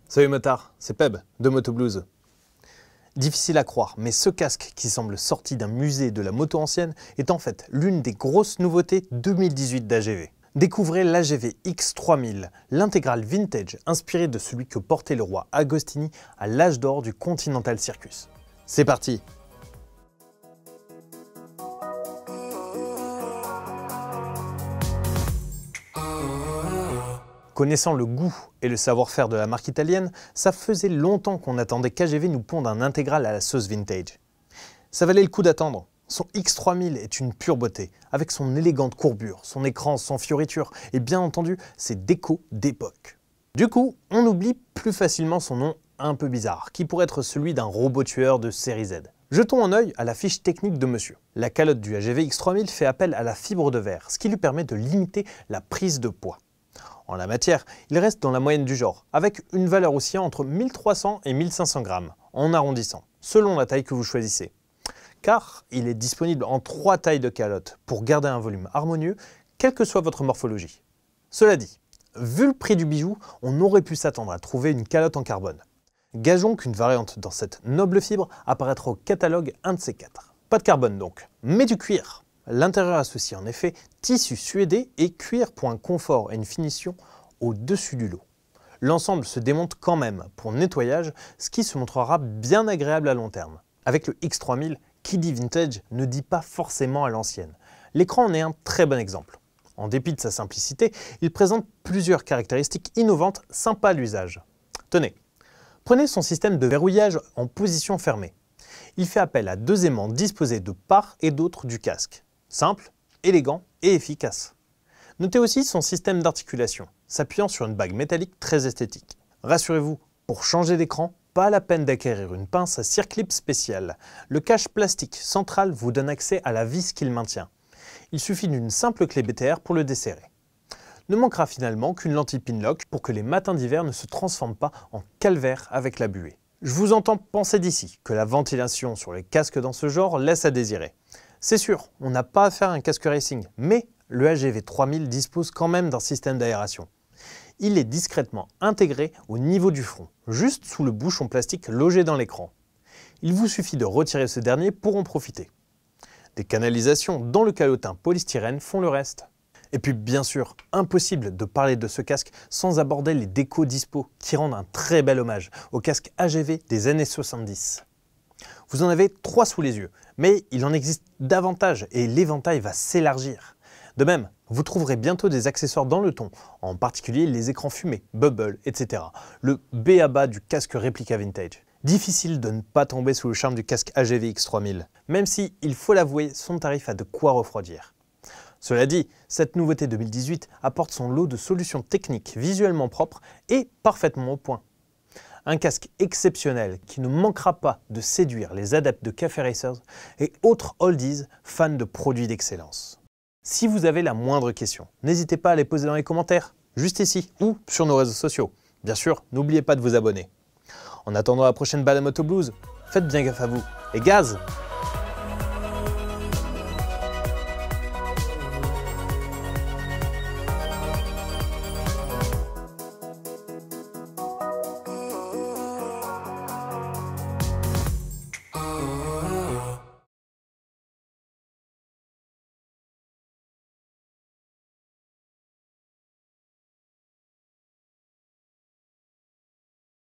Salut motard, c'est Peb de Moto Blues. Difficile à croire, mais ce casque qui semble sorti d'un musée de la moto ancienne est en fait l'une des grosses nouveautés 2018 d'AGV. Découvrez l'AGV X3000, l'intégrale vintage inspirée de celui que portait le roi Agostini à l'âge d'or du Continental Circus. C'est parti! Connaissant le goût et le savoir-faire de la marque italienne, ça faisait longtemps qu'on attendait qu'AGV nous ponde un intégral à la sauce vintage. Ça valait le coup d'attendre. Son X3000 est une pure beauté, avec son élégante courbure, son écran sans fioritures et bien entendu ses décos d'époque. Du coup, on oublie plus facilement son nom un peu bizarre, qui pourrait être celui d'un robot tueur de série Z. Jetons un œil à la fiche technique de monsieur. La calotte du AGV X3000 fait appel à la fibre de verre, ce qui lui permet de limiter la prise de poids. En la matière, il reste dans la moyenne du genre, avec une valeur oscillant entre 1300 et 1500 grammes, en arrondissant, selon la taille que vous choisissez. Car il est disponible en 3 tailles de calotte pour garder un volume harmonieux, quelle que soit votre morphologie. Cela dit, vu le prix du bijou, on aurait pu s'attendre à trouver une calotte en carbone. Gageons qu'une variante dans cette noble fibre apparaîtra au catalogue un de ces 4. Pas de carbone donc, mais du cuir. L'intérieur associe en effet tissu suédé et cuir pour un confort et une finition au-dessus du lot. L'ensemble se démonte quand même pour nettoyage, ce qui se montrera bien agréable à long terme. Avec le X3000, qui dit vintage ne dit pas forcément à l'ancienne. L'écran en est un très bon exemple. En dépit de sa simplicité, il présente plusieurs caractéristiques innovantes sympas à l'usage. Tenez, prenez son système de verrouillage en position fermée. Il fait appel à 2 aimants disposés de part et d'autre du casque. Simple, élégant et efficace. Notez aussi son système d'articulation, s'appuyant sur une bague métallique très esthétique. Rassurez-vous, pour changer d'écran, pas la peine d'acquérir une pince à circlip spéciale. Le cache plastique central vous donne accès à la vis qu'il maintient. Il suffit d'une simple clé BTR pour le desserrer. Ne manquera finalement qu'une lentille Pinlock pour que les matins d'hiver ne se transforment pas en calvaire avec la buée. Je vous entends penser d'ici que la ventilation sur les casques dans ce genre laisse à désirer. C'est sûr, on n'a pas affaire à un casque racing, mais le AGV 3000 dispose quand même d'un système d'aération. Il est discrètement intégré au niveau du front, juste sous le bouchon plastique logé dans l'écran. Il vous suffit de retirer ce dernier pour en profiter. Des canalisations dans le calotin polystyrène font le reste. Et puis bien sûr, impossible de parler de ce casque sans aborder les décos dispo qui rendent un très bel hommage au casque AGV des années 70. Vous en avez 3 sous les yeux, mais il en existe davantage et l'éventail va s'élargir. De même, vous trouverez bientôt des accessoires dans le ton, en particulier les écrans fumés, bubble, etc. Le b.a-ba du casque réplica vintage. Difficile de ne pas tomber sous le charme du casque AGV X3000, même si, il faut l'avouer, son tarif a de quoi refroidir. Cela dit, cette nouveauté 2018 apporte son lot de solutions techniques visuellement propres et parfaitement au point. Un casque exceptionnel qui ne manquera pas de séduire les adeptes de Café Racers et autres oldies fans de produits d'excellence. Si vous avez la moindre question, n'hésitez pas à les poser dans les commentaires, juste ici ou sur nos réseaux sociaux. Bien sûr, n'oubliez pas de vous abonner. En attendant la prochaine balade à Moto Blues, faites bien gaffe à vous et gaz!